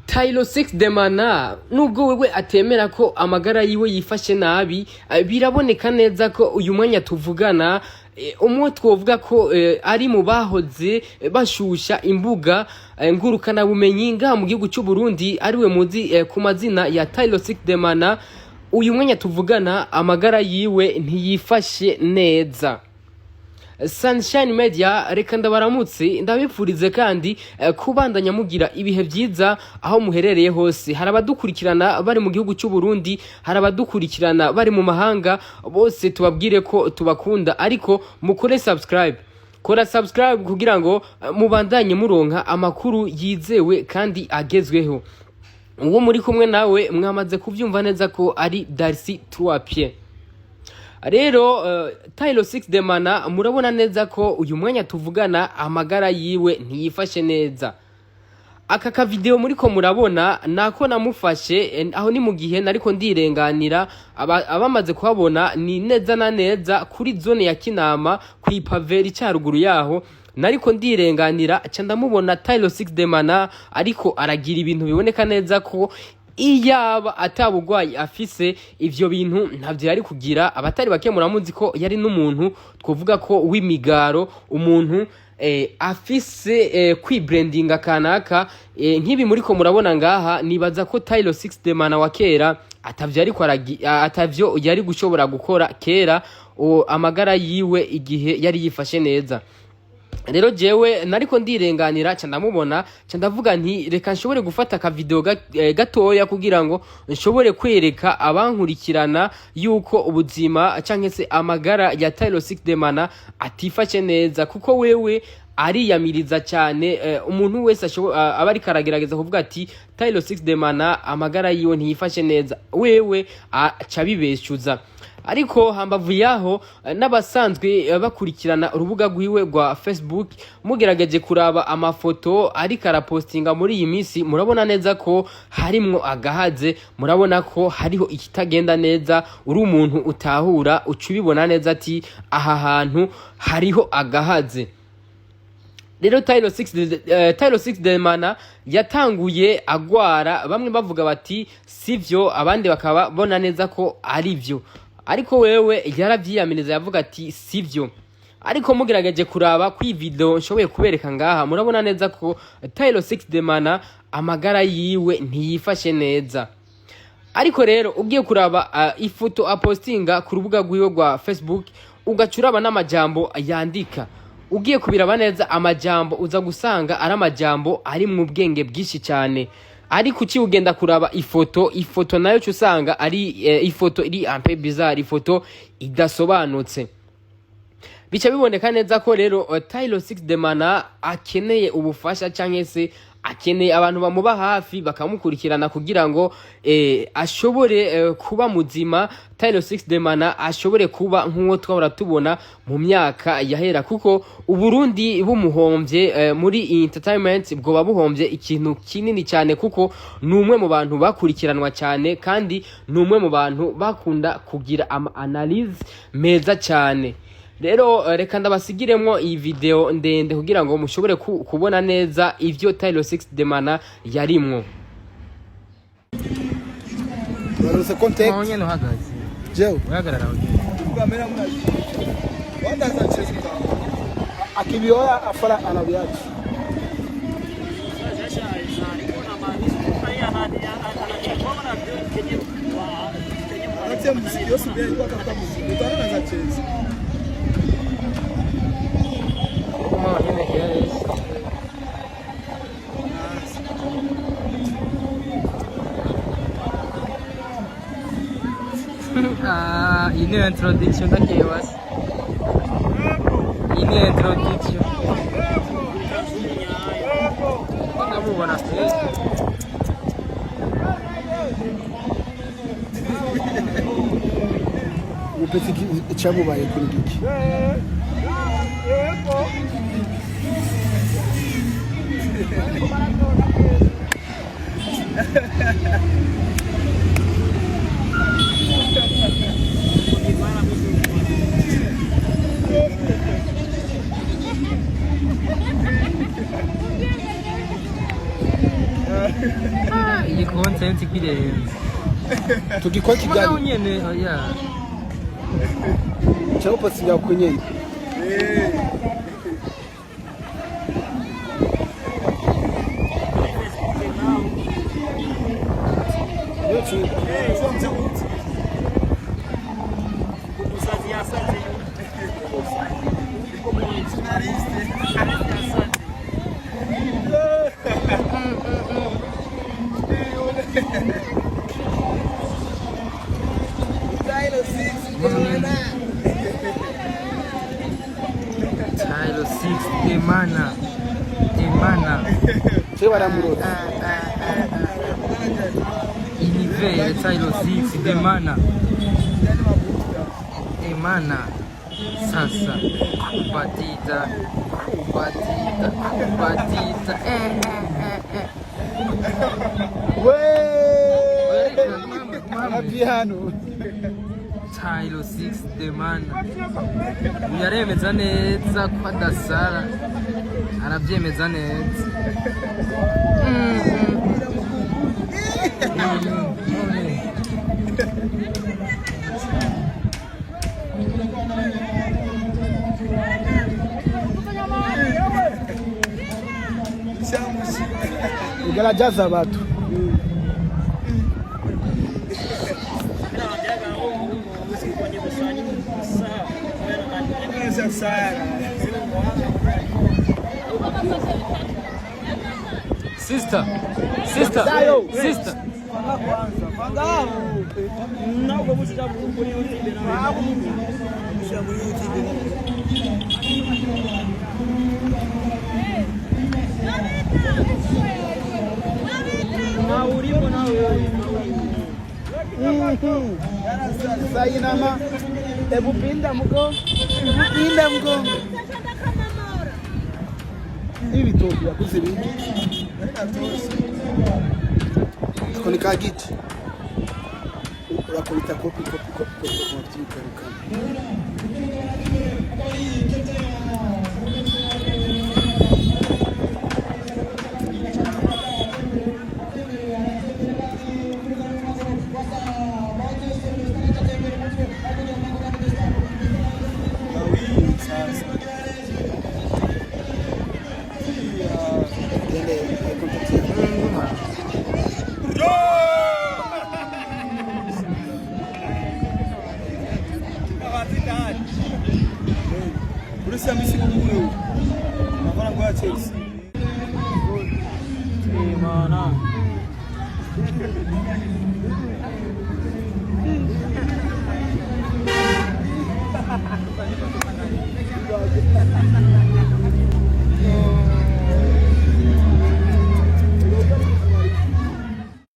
Tylo 6 demana nubwo wewe atemera ko amagara yiwe yifashe nabi, biraboneka neza ko uyu mwanya tuvugana umwe twovuga ko ari mu bahoze bashusha imbuga ngurukana bumenyi ngaha mu gihugu cy'u Burundi, ariwe muzi ku mazina ya Tylo 6 demana. Uyu mwanya tuvugana amagara yiwe ntiyifashe neza. Sunshine Media reka ndabaramutse ndabipfurize kandi kubandanya mugira ibihe byiza aho muherereye hose. Hari abadukurikirana bari mu gihugu cy'u Burundi, hari abadukurikirana bari mu mahanga, bose tubabwire ko tubakunda, ariko mukore subscribe. Kora subscribe kugira ngo mubandanye muronka amakuru yizewe kandi agezweho. Uwo muri kumwe nawe mwamaze kuvyumva neza ko ari Darcy Tuapie. Rero Tylo 6 demana murabona neza ko uyu mwanya tuvugana amagara yiwe ntiyifashe neza. Aka video muri ko murabona nako namufashe aho ni mu gihe nariko ndirenganira abamaze kuhabona ni neza na neza kuri zone ya Kinama kwipaveri cyaruguru yaho, nariko ndirenganira ca ndamubona Tylo 6 demana ariko aragira ibintu biboneka neza ko iyaba atabugwayi afise ivyo bintu ntavyo yari kugira. Abatari bake muramuzi ko yari n'umuntu twovuga ko w'imigaro, umuntu afise kwibrandinga kanaka nk'ibi muri ko murabona ngaha. Nibaza ko Tylo 6 demana wa kera atavyo yari gushobora gukora kera amagara yiwe igihe yari yifashe neza. Rero jewe nariko ndirenganira ca ndamubona ca ndavuga nti reka nshobore gufata ka video gatoya kugira ngo nshobore kwereka abankurikirana yuko ubuzima canke se amagara ya Tylo 6 demana atifashe neza, kuko wewe ariyamiriza cyane. Umuntu wese aba ari karagerageza kuvuga ati Tylo 6 demana amagara yiwe ntiyifashe neza, wewe aca bibeshuza. Ariko hambavu yaho n'abasanzwe bakurikirana urubuga rwiwe rwa Facebook mugerageje kuraba amafoto ari karapostinga muri iyi minsi, murabona neza ko harimwo agahaze, murabona ko hariho ikitagenda neza. Uri umuntu utahura ucubibona neza ati aha hantu hariho agahaze. Rero Tylo 6 demana yatanguye agwara, bamwe bavuga bati sivyo, abandi bakaba bona neza ko ari byo, ariko wewe yaravyiyamiriza yavuga ati sivyo. Ariko mugerageje kuraba ku video nshoboye kubereka ngaha, murabona neza ko Tylo 6 demana amagara yiwe ntiyifashe neza. Ariko rero ugiye kuraba ifoto apostinga ku rubuga rwiwe rwa Facebook, ugacuraba n'amajambo yandika, ugiye kubiraba neza amajambo uza gusanga ari amajambo ari mu bwenge bwinshi cyane. Ariko uci ugenda kuraba ifoto nayo cyusanga ari ifoto iri un peu bizarre, ifoto idasobanutse. Bica biboneka neza ko rero Tylo 6 demana akeneye ubufasha canke se akeneye abantu bamuba hafi bakamukurikirana kugira ngo ashobore kuba muzima. Tylo 6 demana ashobore kuba nk'uwo twahora tubona mu myaka yahera, kuko Uburundi bumuhombye muri entertainment bwo buhombye ikintu kinini cyane, kuko numwe mu bantu bakurikiranwa cyane kandi numwe mu bantu bakunda kugira analyse meza cyane. Rero reka ndabasigiremwo iyi video ndende kugira ngo mushobore kubona neza ivyo Tylo 6 demana yarimwo. Barose contact. Onye no hagaze. Jeo. Uhagarara aho. Kamera mwaje. Wanda zacheza. Akibioya afara anabiachi. Ini introduction daqui eu acho. Ini introduction. Vamos lá na frente. O petit chamo vai kuri giki. iyi content kirenze Tukikwa naho kigali. nyene oya Chao posinga kunyeni. tylo 6 demana Chao baramurora. univers tylo 6 demana sasa kubatita Mama piano. tylo 6 demana yaremeza neza ko adasara arabyemeza neza Igala jaza watu. sister Sayinama. Ebu pinda mgongo. Hivi tu ya kuziringi. Koni kagiti. Urakorita kopi kwa mtikaruka. Polisi amesiku kule. Naona kwa Chelsea. Maana.